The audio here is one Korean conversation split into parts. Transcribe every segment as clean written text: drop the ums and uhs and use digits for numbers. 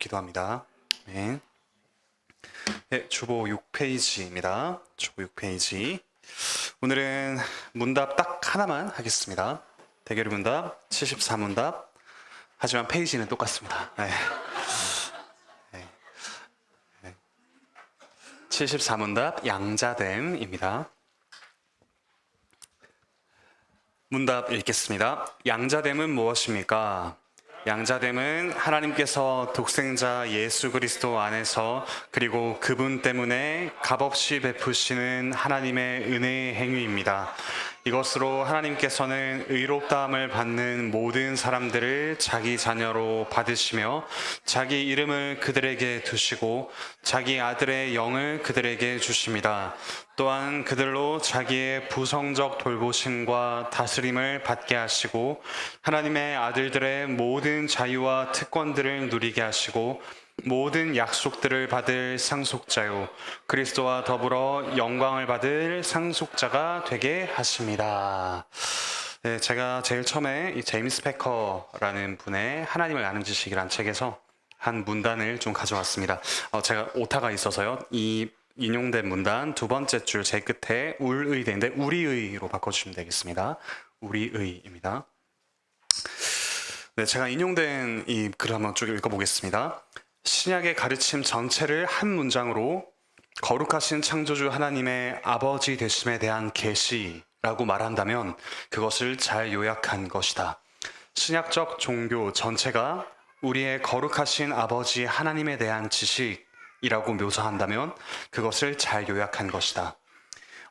기도합니다. 네. 네, 주보 6페이지입니다. 주보 6페이지. 오늘은 문답 딱 하나만 하겠습니다. 대결 문답 74문답. 하지만 페이지는 똑같습니다. 네. 74문답 양자됨입니다. 문답 읽겠습니다. 양자됨은 무엇입니까? 양자됨은 하나님께서 독생자 예수 그리스도 안에서 그리고 그분 때문에 값없이 베푸시는 하나님의 은혜의 행위입니다. 이것으로 하나님께서는 의롭다함을 받는 모든 사람들을 자기 자녀로 받으시며 자기 이름을 그들에게 두시고 자기 아들의 영을 그들에게 주십니다. 또한 그들로 자기의 부성적 돌보심과 다스림을 받게 하시고 하나님의 아들들의 모든 자유와 특권들을 누리게 하시고 모든 약속들을 받을 상속자요 그리스도와 더불어 영광을 받을 상속자가 되게 하십니다. 네, 제가 제일 처음에 이 제임스 패커라는 분의 하나님을 아는 지식이란 책에서 한 문단을 좀 가져왔습니다. 제가 오타가 있어서요. 이 인용된 문단 두 번째 줄 제 끝에 울의 되는데 우리의로 바꿔주시면 되겠습니다. 우리의입니다. 네, 제가 인용된 이 글을 한번 쭉 읽어보겠습니다. 신약의 가르침 전체를 한 문장으로 거룩하신 창조주 하나님의 아버지 되심에 대한 계시라고 말한다면 그것을 잘 요약한 것이다. 신약적 종교 전체가 우리의 거룩하신 아버지 하나님에 대한 지식이라고 묘사한다면 그것을 잘 요약한 것이다.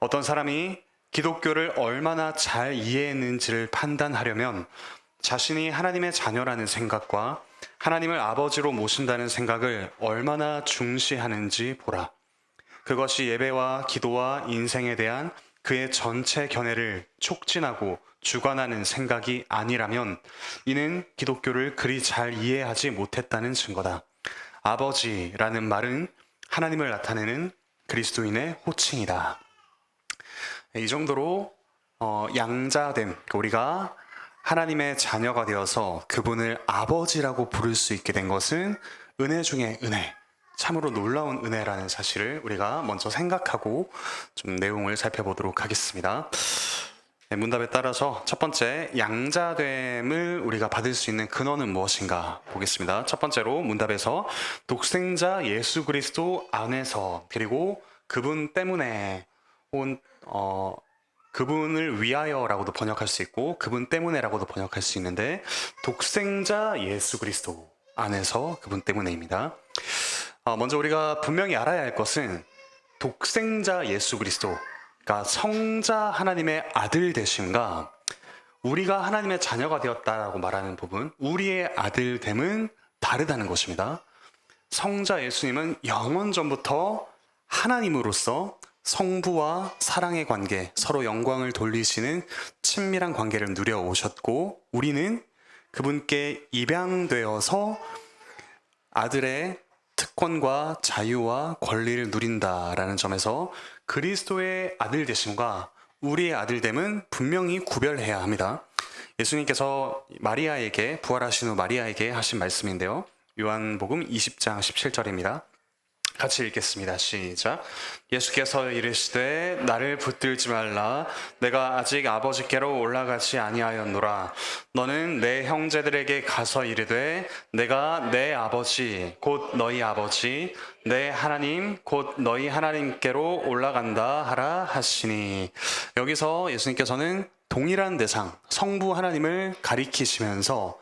어떤 사람이 기독교를 얼마나 잘 이해했는지를 판단하려면 자신이 하나님의 자녀라는 생각과 하나님을 아버지로 모신다는 생각을 얼마나 중시하는지 보라. 그것이 예배와 기도와 인생에 대한 그의 전체 견해를 촉진하고 주관하는 생각이 아니라면 이는 기독교를 그리 잘 이해하지 못했다는 증거다. 아버지라는 말은 하나님을 나타내는 그리스도인의 호칭이다. 이 정도로 양자됨, 우리가 하나님의 자녀가 되어서 그분을 아버지라고 부를 수 있게 된 것은 은혜 중에 은혜, 참으로 놀라운 은혜라는 사실을 우리가 먼저 생각하고 좀 내용을 살펴보도록 하겠습니다. 네, 문답에 따라서 첫 번째, 양자됨을 우리가 받을 수 있는 근원은 무엇인가 보겠습니다. 첫 번째로 문답에서 독생자 예수 그리스도 안에서 그리고 그분 때문에 혹은 그분을 위하여라고도 번역할 수 있고 그분 때문에라고도 번역할 수 있는데 독생자 예수 그리스도 안에서 그분 때문에입니다. 먼저 우리가 분명히 알아야 할 것은 독생자 예수 그리스도, 그러니까 성자 하나님의 아들 되심과 우리가 하나님의 자녀가 되었다라고 말하는 부분, 우리의 아들됨은 다르다는 것입니다. 성자 예수님은 영원 전부터 하나님으로서 성부와 사랑의 관계, 서로 영광을 돌리시는 친밀한 관계를 누려오셨고 우리는 그분께 입양되어서 아들의 특권과 자유와 권리를 누린다라는 점에서 그리스도의 아들 되심과 우리의 아들됨은 분명히 구별해야 합니다. 예수님께서 마리아에게, 부활하신 후 마리아에게 하신 말씀인데요. 요한복음 20장 17절입니다. 같이 읽겠습니다. 시작. 예수께서 이르시되 나를 붙들지 말라. 내가 아직 아버지께로 올라가지 아니하였노라. 너는 내 형제들에게 가서 이르되 내가 내 아버지 곧 너희 아버지 내 하나님 곧 너희 하나님께로 올라간다 하라 하시니. 여기서 예수님께서는 동일한 대상 성부 하나님을 가리키시면서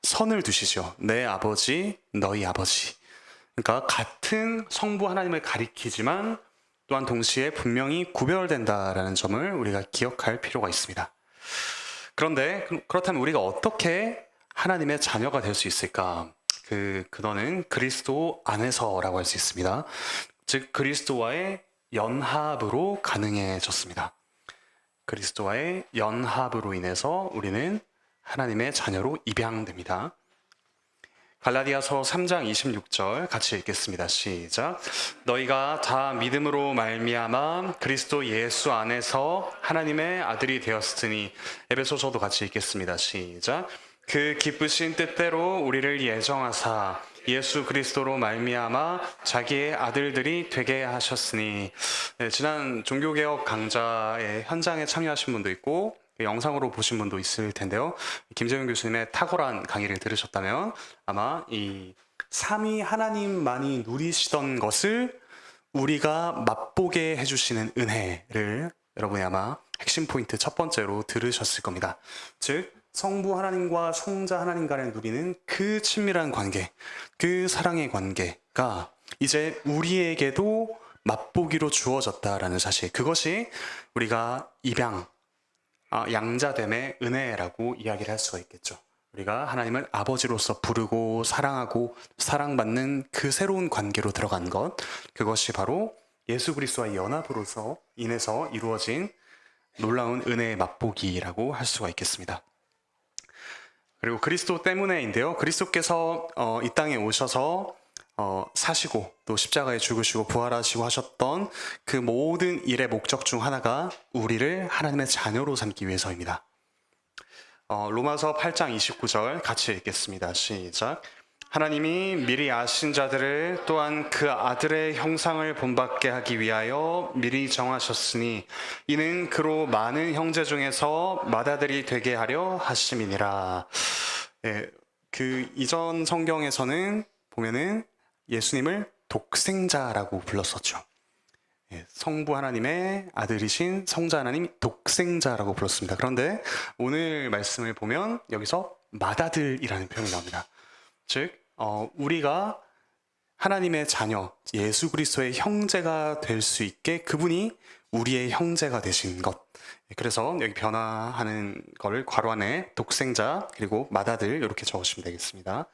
선을 두시죠. 내 아버지 너희 아버지. 그러니까 같은 성부 하나님을 가리키지만 또한 동시에 분명히 구별된다라는 점을 우리가 기억할 필요가 있습니다. 그런데 그렇다면 우리가 어떻게 하나님의 자녀가 될 수 있을까? 그 근원은 그리스도 안에서라고 할 수 있습니다. 즉 그리스도와의 연합으로 가능해졌습니다. 그리스도와의 연합으로 인해서 우리는 하나님의 자녀로 입양됩니다. 갈라디아서 3장 26절 같이 읽겠습니다. 시작. 너희가 다 믿음으로 말미암아 그리스도 예수 안에서 하나님의 아들이 되었으니. 에베소서도 같이 읽겠습니다. 시작. 그 기쁘신 뜻대로 우리를 예정하사 예수 그리스도로 말미암아 자기의 아들들이 되게 하셨으니. 네, 지난 종교개혁 강좌의 현장에 참여하신 분도 있고 영상으로 보신 분도 있을 텐데요. 김재훈 교수님의 탁월한 강의를 들으셨다면 아마 이 삼위 하나님만이 누리시던 것을 우리가 맛보게 해주시는 은혜를 여러분이 아마 핵심 포인트 첫 번째로 들으셨을 겁니다. 즉 성부 하나님과 성자 하나님 간에 누리는 그 친밀한 관계, 그 사랑의 관계가 이제 우리에게도 맛보기로 주어졌다라는 사실, 그것이 우리가 양자됨의 은혜라고 이야기를 할 수가 있겠죠. 우리가 하나님을 아버지로서 부르고 사랑하고 사랑받는 그 새로운 관계로 들어간 것, 그것이 바로 예수 그리스도와의 연합으로서 인해서 이루어진 놀라운 은혜의 맛보기라고 할 수가 있겠습니다. 그리고 그리스도 때문에인데요. 그리스도께서 이 땅에 오셔서 사시고 또 십자가에 죽으시고 부활하시고 하셨던 그 모든 일의 목적 중 하나가 우리를 하나님의 자녀로 삼기 위해서입니다. 로마서 8장 29절 같이 읽겠습니다. 시작. 하나님이 미리 아신 자들을 또한 그 아들의 형상을 본받게 하기 위하여 미리 정하셨으니 이는 그로 많은 형제 중에서 맏아들이 되게 하려 하심이니라. 예, 그 이전 성경에서는 보면은 예수님을 독생자라고 불렀었죠. 예, 성부 하나님의 아들이신 성자 하나님 독생자라고 불렀습니다. 그런데 오늘 말씀을 보면 여기서 맏아들이라는 표현이 나옵니다. 즉 우리가 하나님의 자녀 예수 그리스도의 형제가 될 수 있게 그분이 우리의 형제가 되신 것. 그래서 여기 변화하는 거를 괄호 안에 독생자 그리고 맏아들 이렇게 적으시면 되겠습니다.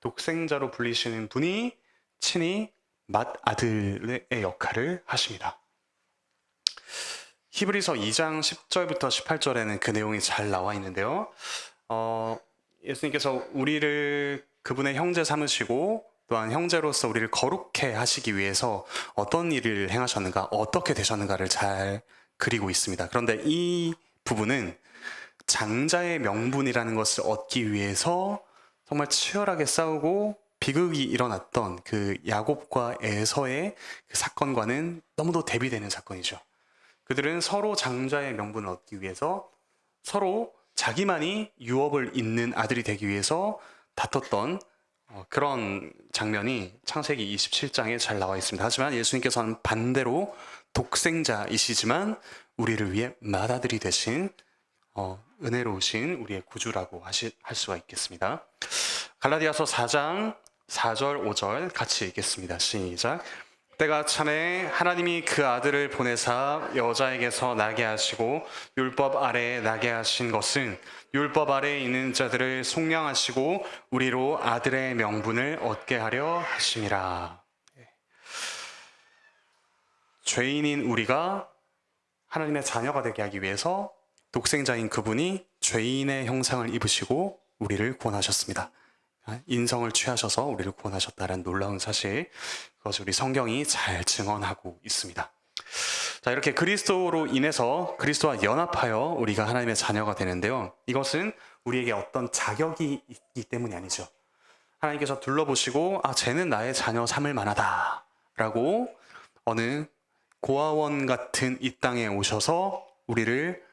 독생자로 불리시는 분이 친히 맏아들의 역할을 하십니다. 히브리서 2장 10절부터 18절에는 그 내용이 잘 나와 있는데요. 예수님께서 우리를 그분의 형제 삼으시고 또한 형제로서 우리를 거룩해 하시기 위해서 어떤 일을 행하셨는가, 어떻게 되셨는가를 잘 그리고 있습니다. 그런데 이 부분은 장자의 명분이라는 것을 얻기 위해서 정말 치열하게 싸우고 비극이 일어났던 그 야곱과 에서의 그 사건과는 너무도 대비되는 사건이죠. 그들은 서로 장자의 명분을 얻기 위해서 서로 자기만이 유업을 잇는 아들이 되기 위해서 다퉜던 그런 장면이 창세기 27장에 잘 나와 있습니다. 하지만 예수님께서는 반대로 독생자이시지만 우리를 위해 맏아들이 되신 은혜로우신 우리의 구주라고 할 수가 있겠습니다. 갈라디아서 4장 4절 5절 같이 읽겠습니다. 시작. 때가 차매 하나님이 그 아들을 보내사 여자에게서 나게 하시고 율법 아래에 나게 하신 것은 율법 아래에 있는 자들을 속량하시고 우리로 아들의 명분을 얻게 하려 하심이라. 죄인인 우리가 하나님의 자녀가 되게 하기 위해서 독생자인 그분이 죄인의 형상을 입으시고 우리를 구원하셨습니다. 인성을 취하셔서 우리를 구원하셨다는 놀라운 사실, 그것을 우리 성경이 잘 증언하고 있습니다. 자, 이렇게 그리스도로 인해서 그리스도와 연합하여 우리가 하나님의 자녀가 되는데요. 이것은 우리에게 어떤 자격이 있기 때문이 아니죠. 하나님께서 둘러보시고 쟤는 나의 자녀 삼을 만하다 라고 어느 고아원 같은 이 땅에 오셔서 우리를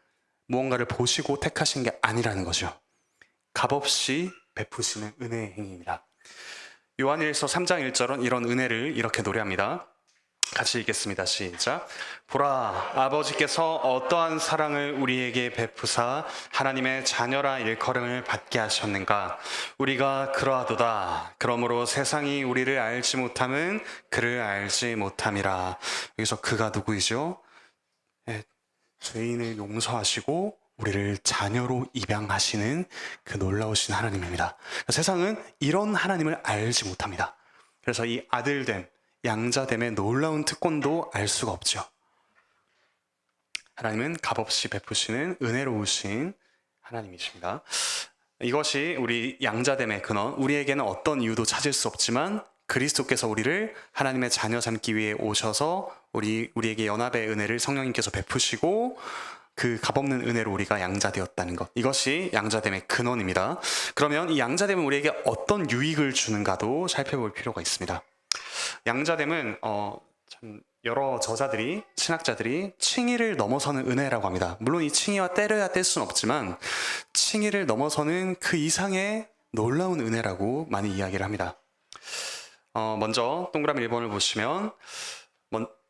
무언가를 보시고 택하신 게 아니라는 거죠. 값없이 베푸시는 은혜의 행위입니다. 요한일서 3장 1절은 이런 은혜를 이렇게 노래합니다. 같이 읽겠습니다. 시작. 보라, 아버지께서 어떠한 사랑을 우리에게 베푸사 하나님의 자녀라 일컬음을 받게 하셨는가. 우리가 그러하도다. 그러므로 세상이 우리를 알지 못함은 그를 알지 못함이라. 여기서 그가 누구이죠? 죄인을 용서하시고 우리를 자녀로 입양하시는 그 놀라우신 하나님입니다. 세상은 이런 하나님을 알지 못합니다. 그래서 이 아들됨, 양자됨의 놀라운 특권도 알 수가 없죠. 하나님은 값없이 베푸시는 은혜로우신 하나님이십니다. 이것이 우리 양자됨의 근원, 우리에게는 어떤 이유도 찾을 수 없지만 그리스도께서 우리를 하나님의 자녀 삼기 위해 오셔서 우리에게 연합의 은혜를 성령님께서 베푸시고 그 값없는 은혜로 우리가 양자되었다는 것, 이것이 양자됨의 근원입니다. 그러면 이 양자됨은 우리에게 어떤 유익을 주는가도 살펴볼 필요가 있습니다. 양자됨은 참 여러 저자들이, 신학자들이 칭의를 넘어서는 은혜라고 합니다. 물론 이 칭의와 때려야 뗄 수는 없지만 칭의를 넘어서는 그 이상의 놀라운 은혜라고 많이 이야기를 합니다. 먼저 동그라미 1번을 보시면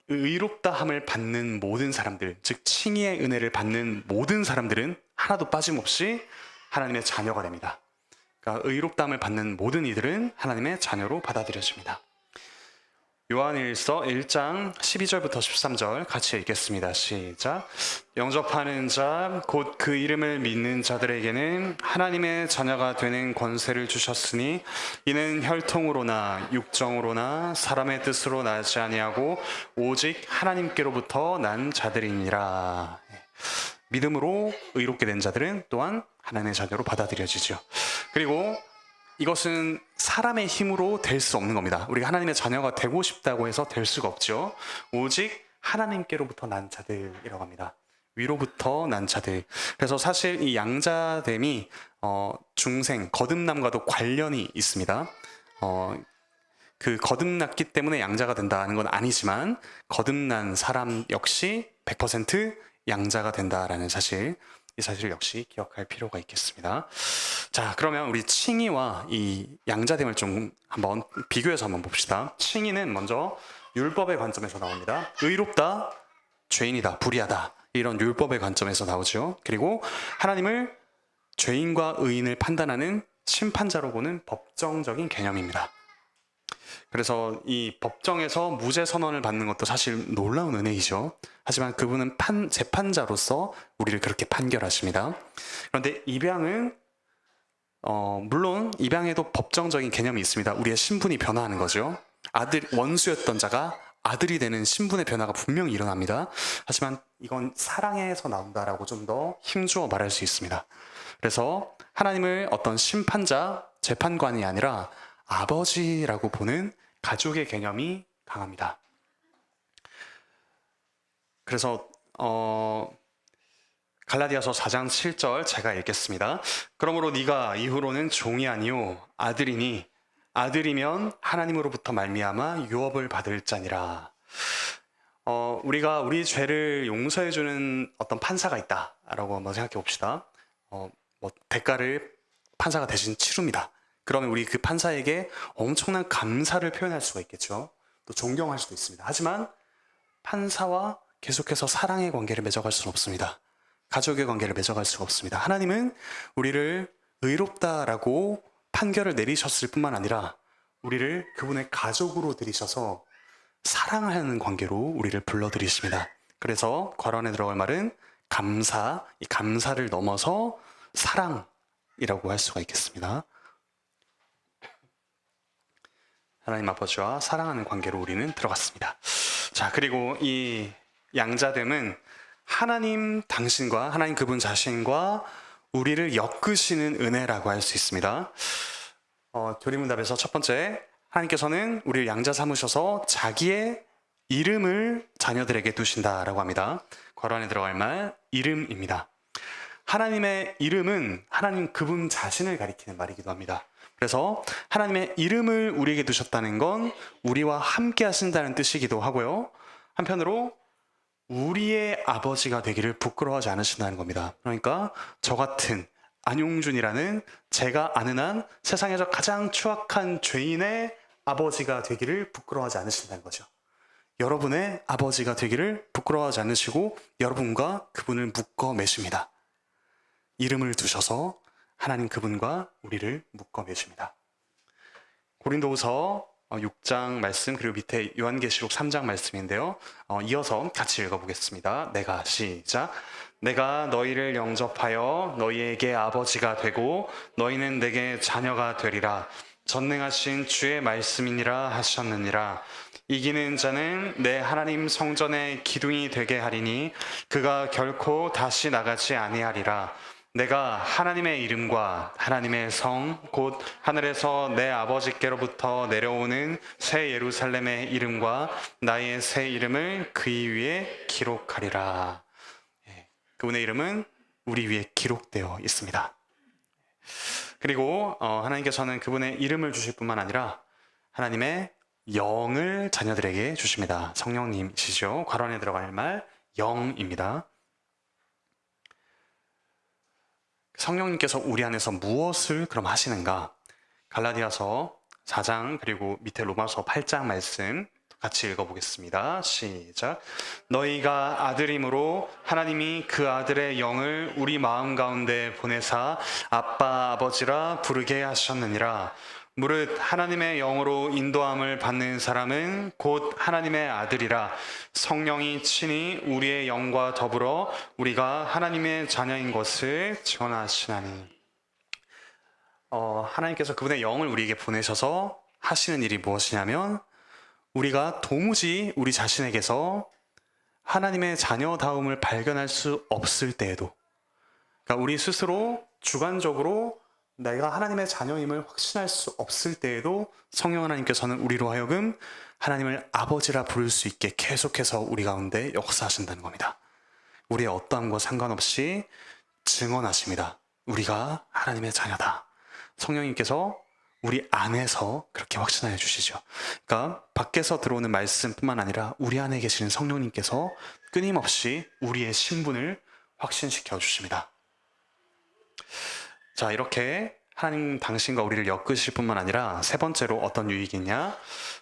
의롭다함을 받는 모든 사람들, 즉 칭의의 은혜를 받는 모든 사람들은 하나도 빠짐없이 하나님의 자녀가 됩니다. 그러니까 의롭다함을 받는 모든 이들은 하나님의 자녀로 받아들여집니다. 요한일서 1장 12절부터 13절 같이 읽겠습니다. 시작. 영접하는 자, 곧 그 이름을 믿는 자들에게는 하나님의 자녀가 되는 권세를 주셨으니 이는 혈통으로나 육정으로나 사람의 뜻으로 나지 아니하고 오직 하나님께로부터 난 자들이니라. 믿음으로 의롭게 된 자들은 또한 하나님의 자녀로 받아들여지죠. 그리고 이것은 사람의 힘으로 될 수 없는 겁니다. 우리가 하나님의 자녀가 되고 싶다고 해서 될 수가 없죠. 오직 하나님께로부터 난 자들이라고 합니다. 위로부터 난 자들. 그래서 사실 이 양자됨이 중생, 거듭남과도 관련이 있습니다. 그 거듭났기 때문에 양자가 된다는 건 아니지만 거듭난 사람 역시 100% 양자가 된다라는 사실, 이 사실 역시 기억할 필요가 있겠습니다. 자, 그러면 우리 칭의와 이 양자됨을 좀 한번 비교해서 한번 봅시다. 칭의는 먼저 율법의 관점에서 나옵니다. 의롭다, 죄인이다, 불의하다, 이런 율법의 관점에서 나오죠. 그리고 하나님을 죄인과 의인을 판단하는 심판자로 보는 법정적인 개념입니다. 그래서 이 법정에서 무죄 선언을 받는 것도 사실 놀라운 은혜이죠. 하지만 그분은 재판자로서 우리를 그렇게 판결하십니다. 그런데 입양은 물론 입양에도 법정적인 개념이 있습니다. 우리의 신분이 변화하는 거죠. 원수였던 자가 아들이 되는 신분의 변화가 분명히 일어납니다. 하지만 이건 사랑에서 나온다라고 좀 더 힘주어 말할 수 있습니다. 그래서 하나님을 어떤 심판자, 재판관이 아니라 아버지라고 보는 가족의 개념이 강합니다. 그래서 갈라디아서 4장 7절 제가 읽겠습니다. 그러므로 네가 이후로는 종이 아니요 아들이니 아들이면 하나님으로부터 말미암아 유업을 받을 자니라. 우리가 우리 죄를 용서해주는 어떤 판사가 있다라고 한번 생각해 봅시다. 대가를 판사가 대신 치릅니다. 그러면 우리 그 판사에게 엄청난 감사를 표현할 수가 있겠죠. 또 존경할 수도 있습니다. 하지만 판사와 계속해서 사랑의 관계를 맺어갈 수는 없습니다. 가족의 관계를 맺어갈 수가 없습니다. 하나님은 우리를 의롭다라고 판결을 내리셨을 뿐만 아니라 우리를 그분의 가족으로 들이셔서 사랑하는 관계로 우리를 불러들이십니다. 그래서 괄호 들어갈 말은 감사, 이 감사를 넘어서 사랑이라고 할 수가 있겠습니다. 하나님 아버지와 사랑하는 관계로 우리는 들어갔습니다. 자, 그리고 이 양자됨은 하나님 당신과 하나님 그분 자신과 우리를 엮으시는 은혜라고 할 수 있습니다. 교리문답에서 첫 번째, 하나님께서는 우리를 양자 삼으셔서 자기의 이름을 자녀들에게 두신다라고 합니다. 괄호 안에 들어갈 말 이름입니다. 하나님의 이름은 하나님 그분 자신을 가리키는 말이기도 합니다. 그래서 하나님의 이름을 우리에게 두셨다는 건 우리와 함께 하신다는 뜻이기도 하고요. 한편으로 우리의 아버지가 되기를 부끄러워하지 않으신다는 겁니다. 그러니까 저 같은 안용준이라는 제가 아는 한 세상에서 가장 추악한 죄인의 아버지가 되기를 부끄러워하지 않으신다는 거죠. 여러분의 아버지가 되기를 부끄러워하지 않으시고 여러분과 그분을 묶어 매십니다. 이름을 두셔서 하나님 그분과 우리를 묶어 매십니다. 고린도후서 6장 말씀 그리고 밑에 요한계시록 3장 말씀인데요. 이어서 같이 읽어보겠습니다. 시작. 내가 너희를 영접하여 너희에게 아버지가 되고 너희는 내게 자녀가 되리라. 전능하신 주의 말씀이니라 하셨느니라. 이기는 자는 내 하나님 성전의 기둥이 되게 하리니 그가 결코 다시 나가지 아니하리라. 내가 하나님의 이름과 하나님의 성 곧 하늘에서 내 아버지께로부터 내려오는 새 예루살렘의 이름과 나의 새 이름을 그 위에 기록하리라. 그분의 이름은 우리 위에 기록되어 있습니다. 그리고 하나님께서는 그분의 이름을 주실 뿐만 아니라 하나님의 영을 자녀들에게 주십니다. 성령님이시죠. 괄호 안에 들어갈 말 영입니다. 성령님께서 우리 안에서 무엇을 그럼 하시는가? 갈라디아서 4장 그리고 밑에 로마서 8장 말씀 같이 읽어보겠습니다. 시작. 너희가 아들임으로 하나님이 그 아들의 영을 우리 마음 가운데 보내사 아빠 아버지라 부르게 하셨느니라. 무릇 하나님의 영으로 인도함을 받는 사람은 곧 하나님의 아들이라. 성령이 친히 우리의 영과 더불어 우리가 하나님의 자녀인 것을 증언하시나니. 하나님께서 그분의 영을 우리에게 보내셔서 하시는 일이 무엇이냐면 우리가 도무지 우리 자신에게서 하나님의 자녀다움을 발견할 수 없을 때에도, 그러니까 우리 스스로 주관적으로 내가 하나님의 자녀임을 확신할 수 없을 때에도 성령 하나님께서는 우리로 하여금 하나님을 아버지라 부를 수 있게 계속해서 우리 가운데 역사하신다는 겁니다. 우리의 어떠함과 상관없이 증언하십니다. 우리가 하나님의 자녀다. 성령님께서 우리 안에서 그렇게 확신하여 주시죠. 그러니까 밖에서 들어오는 말씀뿐만 아니라 우리 안에 계시는 성령님께서 끊임없이 우리의 신분을 확신시켜 주십니다. 자, 이렇게 하나님 당신과 우리를 엮으실 뿐만 아니라 세 번째로 어떤 유익이 있냐?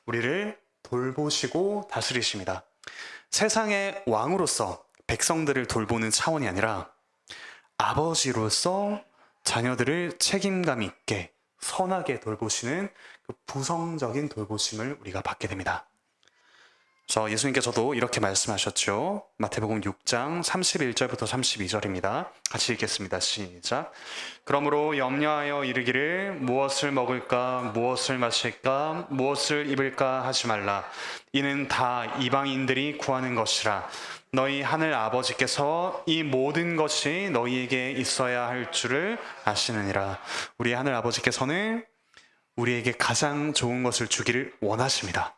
우리를 돌보시고 다스리십니다. 세상의 왕으로서 백성들을 돌보는 차원이 아니라 아버지로서 자녀들을 책임감 있게 선하게 돌보시는 그 부성적인 돌보심을 우리가 받게 됩니다. 그래서 예수님께서도 이렇게 말씀하셨죠. 마태복음 6장 31절부터 32절입니다. 같이 읽겠습니다. 시작. 그러므로 염려하여 이르기를 무엇을 먹을까, 무엇을 마실까, 무엇을 입을까 하지 말라. 이는 다 이방인들이 구하는 것이라. 너희 하늘 아버지께서 이 모든 것이 너희에게 있어야 할 줄을 아시느니라. 우리 하늘 아버지께서는 우리에게 가장 좋은 것을 주기를 원하십니다.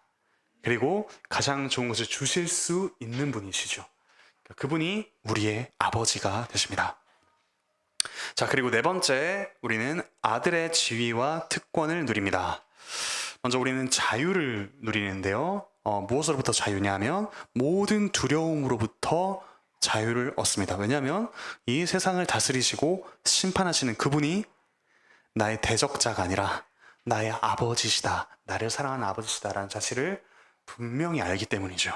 그리고 가장 좋은 것을 주실 수 있는 분이시죠. 그분이 우리의 아버지가 되십니다. 자, 그리고 네 번째, 우리는 아들의 지위와 특권을 누립니다. 먼저 우리는 자유를 누리는데요. 무엇으로부터 자유냐 하면 모든 두려움으로부터 자유를 얻습니다. 왜냐하면 이 세상을 다스리시고 심판하시는 그분이 나의 대적자가 아니라 나의 아버지시다, 나를 사랑하는 아버지시다라는 사실을 분명히 알기 때문이죠.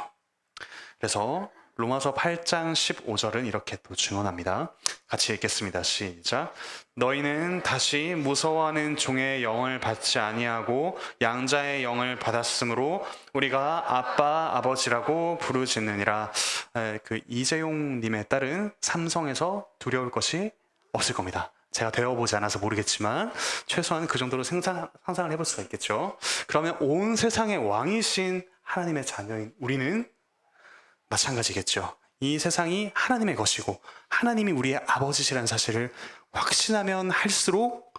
그래서 로마서 8장 15절은 이렇게 또 증언합니다. 같이 읽겠습니다. 시작. 너희는 다시 무서워하는 종의 영을 받지 아니하고 양자의 영을 받았으므로 우리가 아빠 아버지라고 부르짖느니라. 그 이재용님의 딸은 삼성에서 두려울 것이 없을 겁니다. 제가 되어보지 않아서 모르겠지만 최소한 그 정도로 상상을 해볼 수가 있겠죠. 그러면 온 세상의 왕이신 하나님의 자녀인 우리는 마찬가지겠죠. 이 세상이 하나님의 것이고 하나님이 우리의 아버지시라는 사실을 확신하면 할수록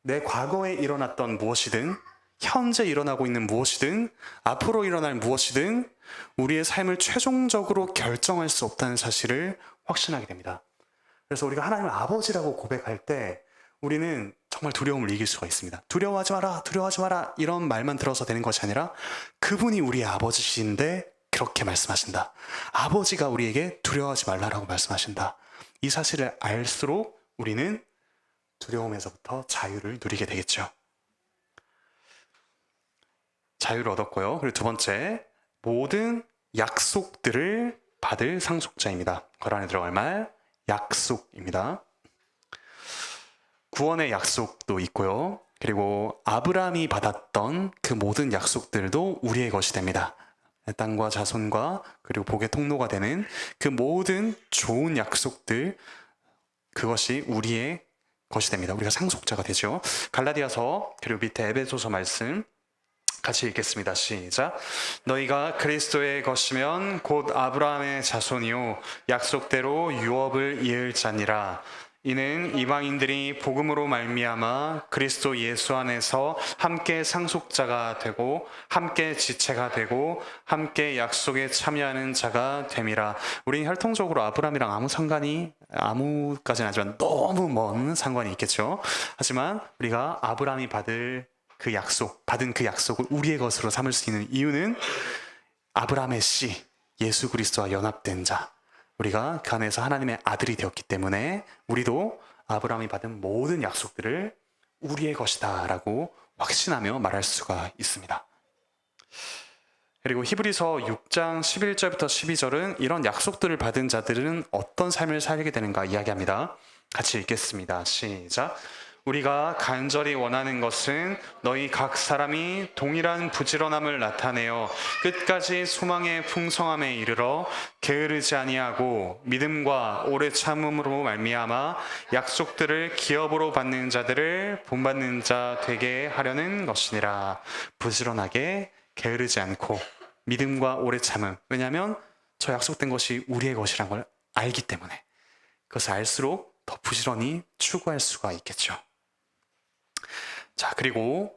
내 과거에 일어났던 무엇이든 현재 일어나고 있는 무엇이든 앞으로 일어날 무엇이든 우리의 삶을 최종적으로 결정할 수 없다는 사실을 확신하게 됩니다. 그래서 우리가 하나님을 아버지라고 고백할 때 우리는 정말 두려움을 이길 수가 있습니다. 두려워하지 마라, 두려워하지 마라 이런 말만 들어서 되는 것이 아니라 그분이 우리의 아버지신데 그렇게 말씀하신다. 아버지가 우리에게 두려워하지 말라라고 말씀하신다. 이 사실을 알수록 우리는 두려움에서부터 자유를 누리게 되겠죠. 자유를 얻었고요. 그리고 두 번째, 모든 약속들을 받을 상속자입니다. 그 안에 들어갈 말 약속입니다. 구원의 약속도 있고요. 그리고 아브라함이 받았던 그 모든 약속들도 우리의 것이 됩니다. 땅과 자손과 그리고 복의 통로가 되는 그 모든 좋은 약속들, 그것이 우리의 것이 됩니다. 우리가 상속자가 되죠. 갈라디아서 그리고 밑에 에베소서 말씀 같이 읽겠습니다. 시작. 너희가 그리스도의 것이면 곧 아브라함의 자손이요 약속대로 유업을 이을 자니라. 이는 이방인들이 복음으로 말미암아 그리스도 예수 안에서 함께 상속자가 되고 함께 지체가 되고 함께 약속에 참여하는 자가 됨이라. 우리는 혈통적으로 아브라함이랑 아무까지는 아니지만 너무 먼 상관이 있겠죠. 하지만 우리가 아브라함이 받은 그 약속을 우리의 것으로 삼을 수 있는 이유는 아브라함의 씨 예수 그리스도와 연합된 자, 우리가 그 안에서 하나님의 아들이 되었기 때문에 우리도 아브라함이 받은 모든 약속들을 우리의 것이다 라고 확신하며 말할 수가 있습니다. 그리고 히브리서 6장 11절부터 12절은 이런 약속들을 받은 자들은 어떤 삶을 살게 되는가 이야기합니다. 같이 읽겠습니다. 시작. 우리가 간절히 원하는 것은 너희 각 사람이 동일한 부지런함을 나타내어 끝까지 소망의 풍성함에 이르러 게으르지 아니하고 믿음과 오래 참음으로 말미암아 약속들을 기업으로 받는 자들을 본받는 자 되게 하려는 것이니라. 부지런하게 게으르지 않고 믿음과 오래 참음. 왜냐하면 저 약속된 것이 우리의 것이란 걸 알기 때문에 그것을 알수록 더 부지런히 추구할 수가 있겠죠. 자, 그리고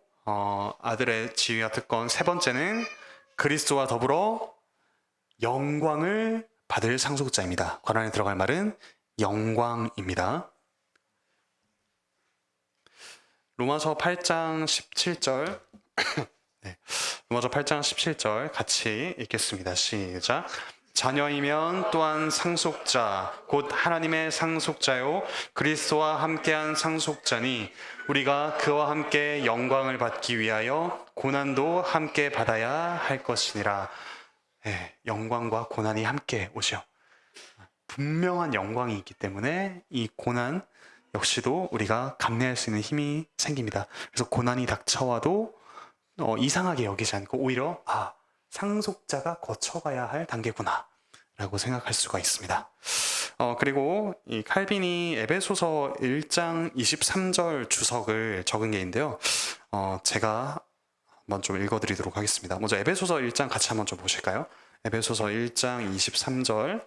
아들의 지위와 특권 세 번째는 그리스도와 더불어 영광을 받을 상속자입니다. 관원에 들어갈 말은 영광입니다. 로마서 8장 17절 네, 로마서 8장 17절 같이 읽겠습니다. 시작. 자녀이면 또한 상속자 곧 하나님의 상속자요 그리스도와 함께한 상속자니 우리가 그와 함께 영광을 받기 위하여 고난도 함께 받아야 할 것이니라. 네, 영광과 고난이 함께 오죠. 분명한 영광이 있기 때문에 이 고난 역시도 우리가 감내할 수 있는 힘이 생깁니다. 그래서 고난이 닥쳐와도 이상하게 여기지 않고 오히려 상속자가 거쳐가야 할 단계구나 라고 생각할 수가 있습니다. 그리고 이 칼빈이 에베소서 1장 23절 주석을 적은 게 있는데요. 제가 한번 좀 읽어드리도록 하겠습니다. 먼저 에베소서 1장 같이 한번 좀 보실까요? 에베소서 1장 23절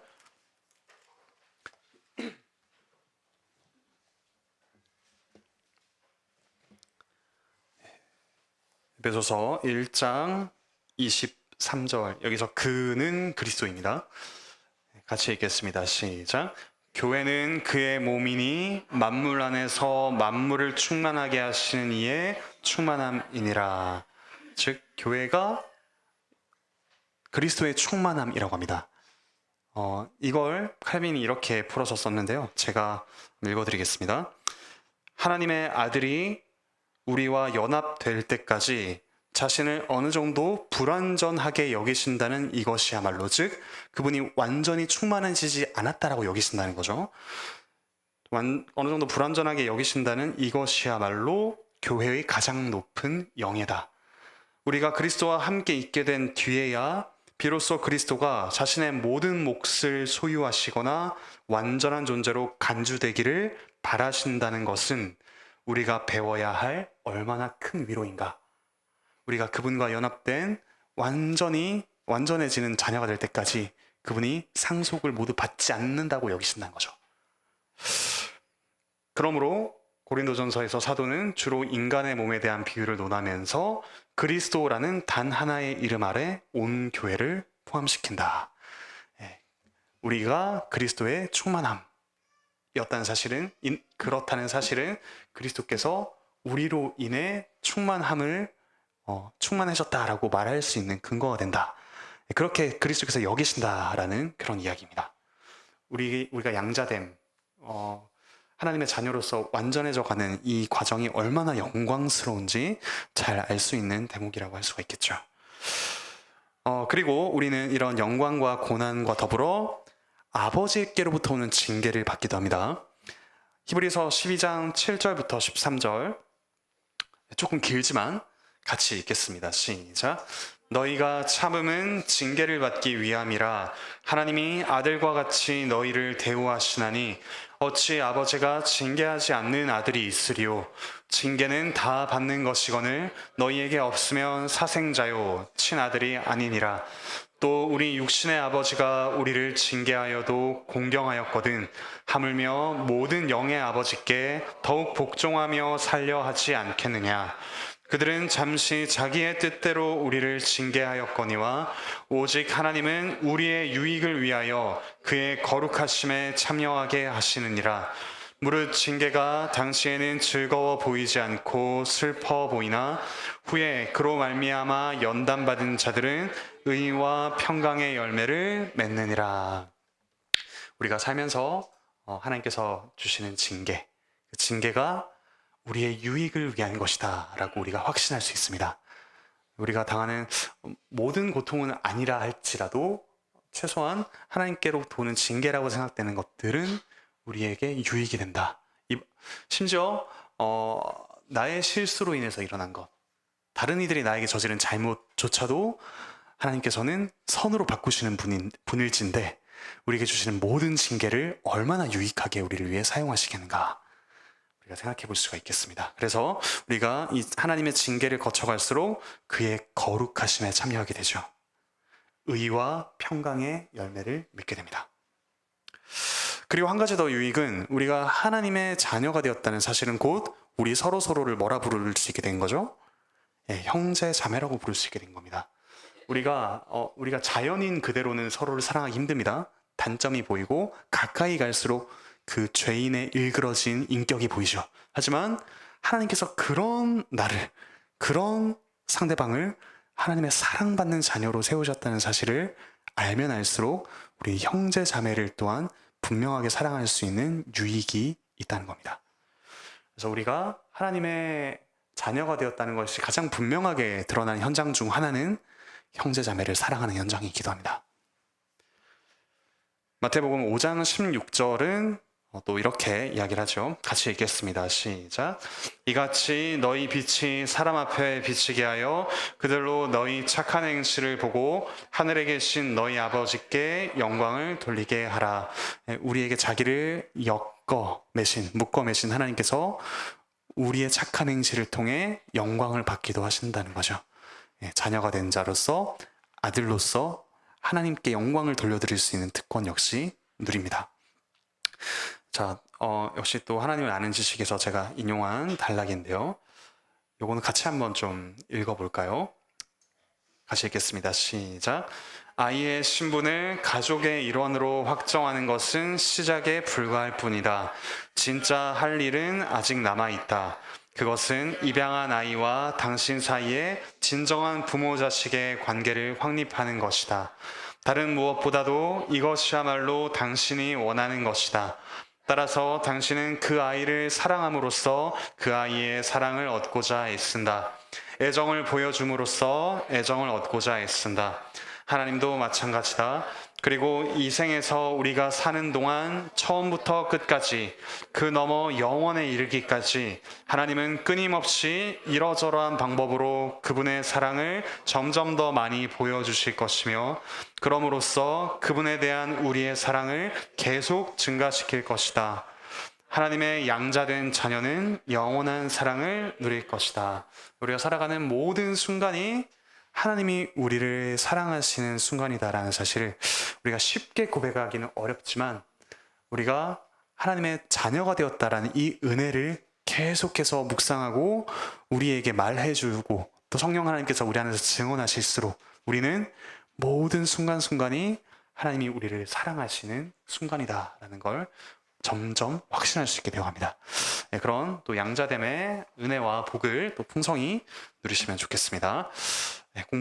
에베소서 1장 23절 여기서 그는 그리스도입니다. 같이 읽겠습니다. 시작. 교회는 그의 몸이니 만물 안에서 만물을 충만하게 하시는 이의 충만함이니라. 즉 교회가 그리스도의 충만함이라고 합니다. 이걸 칼빈이 이렇게 풀어서 썼는데요. 제가 읽어드리겠습니다. 하나님의 아들이 우리와 연합될 때까지 자신을 어느 정도 불완전하게 여기신다는 이것이야말로 즉 그분이 완전히 충만해지지 않았다라고 여기신다는 거죠. 어느 정도 불완전하게 여기신다는 이것이야말로 교회의 가장 높은 영예다. 우리가 그리스도와 함께 있게 된 뒤에야 비로소 그리스도가 자신의 모든 몫을 소유하시거나 완전한 존재로 간주되기를 바라신다는 것은 우리가 배워야 할 얼마나 큰 위로인가. 우리가 그분과 연합된 완전해지는 자녀가 될 때까지 그분이 상속을 모두 받지 않는다고 여기신다는 거죠. 그러므로 고린도전서에서 사도는 주로 인간의 몸에 대한 비유를 논하면서 그리스도라는 단 하나의 이름 아래 온 교회를 포함시킨다. 우리가 그리스도의 충만함이었다는 사실은 그렇다는 사실은 그리스도께서 우리로 인해 충만하셨다라고 말할 수 있는 근거가 된다. 그렇게 그리스도께서 여기신다라는 그런 이야기입니다. 우리가 양자됨, 하나님의 자녀로서 완전해져 가는 이 과정이 얼마나 영광스러운지 잘 알 수 있는 대목이라고 할 수가 있겠죠. 그리고 우리는 이런 영광과 고난과 더불어 아버지께로부터 오는 징계를 받기도 합니다. 히브리서 12장 7절부터 13절 조금 길지만 같이 읽겠습니다. 시작. 너희가 참음은 징계를 받기 위함이라 하나님이 아들과 같이 너희를 대우하시나니 어찌 아버지가 징계하지 않는 아들이 있으리요. 징계는 다 받는 것이거늘 너희에게 없으면 사생자요 친아들이 아니니라. 또 우리 육신의 아버지가 우리를 징계하여도 공경하였거든 하물며 모든 영의 아버지께 더욱 복종하며 살려 하지 않겠느냐. 그들은 잠시 자기의 뜻대로 우리를 징계하였거니와 오직 하나님은 우리의 유익을 위하여 그의 거룩하심에 참여하게 하시느니라. 무릇 징계가 당시에는 즐거워 보이지 않고 슬퍼 보이나 후에 그로 말미암아 연단받은 자들은 의와 평강의 열매를 맺느니라. 우리가 살면서 하나님께서 주시는 징계, 그 징계가 우리의 유익을 위한 것이다 라고 우리가 확신할 수 있습니다. 우리가 당하는 모든 고통은 아니라 할지라도 최소한 하나님께로 도는 징계라고 생각되는 것들은 우리에게 유익이 된다. 심지어 나의 실수로 인해서 일어난 것, 다른 이들이 나에게 저지른 잘못조차도 하나님께서는 선으로 바꾸시는 분일진데 우리에게 주시는 모든 징계를 얼마나 유익하게 우리를 위해 사용하시겠는가 우리가 생각해 볼 수가 있겠습니다. 그래서 우리가 이 하나님의 징계를 거쳐갈수록 그의 거룩하심에 참여하게 되죠. 의와 평강의 열매를 맺게 됩니다. 그리고 한 가지 더 유익은 우리가 하나님의 자녀가 되었다는 사실은 곧 우리 서로를 뭐라 부를 수 있게 된 거죠? 형제 자매라고 부를 수 있게 된 겁니다. 우리가 자연인 그대로는 서로를 사랑하기 힘듭니다. 단점이 보이고 가까이 갈수록 그 죄인의 일그러진 인격이 보이죠. 하지만 하나님께서 그런 나를, 그런 상대방을 하나님의 사랑받는 자녀로 세우셨다는 사실을 알면 알수록 우리 형제 자매를 또한 분명하게 사랑할 수 있는 유익이 있다는 겁니다. 그래서 우리가 하나님의 자녀가 되었다는 것이 가장 분명하게 드러나는 현장 중 하나는 형제 자매를 사랑하는 현장이기도 합니다. 마태복음 5장 16절은 또 이렇게 이야기를 하죠. 같이 읽겠습니다. 시작. 이같이 너희 빛이 사람 앞에 비치게 하여 그들로 너희 착한 행실을 보고 하늘에 계신 너희 아버지께 영광을 돌리게 하라. 우리에게 자기를 묶어 매신 하나님께서 우리의 착한 행실을 통해 영광을 받기도 하신다는 거죠. 자녀가 된 자로서, 아들로서 하나님께 영광을 돌려드릴 수 있는 특권 역시 누립니다. 자, 역시 또 하나님을 아는 지식에서 제가 인용한 단락인데요. 요거는 같이 한번 좀 읽어볼까요? 같이 읽겠습니다. 시작. 아이의 신분을 가족의 일원으로 확정하는 것은 시작에 불과할 뿐이다. 진짜 할 일은 아직 남아있다. 그것은 입양한 아이와 당신 사이에 진정한 부모 자식의 관계를 확립하는 것이다. 다른 무엇보다도 이것이야말로 당신이 원하는 것이다. 따라서 당신은 그 아이를 사랑함으로써 그 아이의 사랑을 얻고자 애쓴다. 애정을 보여줌으로써 애정을 얻고자 애쓴다. 하나님도 마찬가지다. 그리고 이 생에서 우리가 사는 동안 처음부터 끝까지 그 너머 영원에 이르기까지 하나님은 끊임없이 이러저러한 방법으로 그분의 사랑을 점점 더 많이 보여주실 것이며 그럼으로써 그분에 대한 우리의 사랑을 계속 증가시킬 것이다. 하나님의 양자된 자녀는 영원한 사랑을 누릴 것이다. 우리가 살아가는 모든 순간이 하나님이 우리를 사랑하시는 순간이다라는 사실을 우리가 쉽게 고백하기는 어렵지만 우리가 하나님의 자녀가 되었다라는 이 은혜를 계속해서 묵상하고 우리에게 말해주고 또 성령 하나님께서 우리 안에서 증언하실수록 우리는 모든 순간순간이 하나님이 우리를 사랑하시는 순간이다라는 걸 점점 확신할 수 있게 되어갑니다. 그런 또 양자됨의 은혜와 복을 또 풍성히 누리시면 좋겠습니다. 공부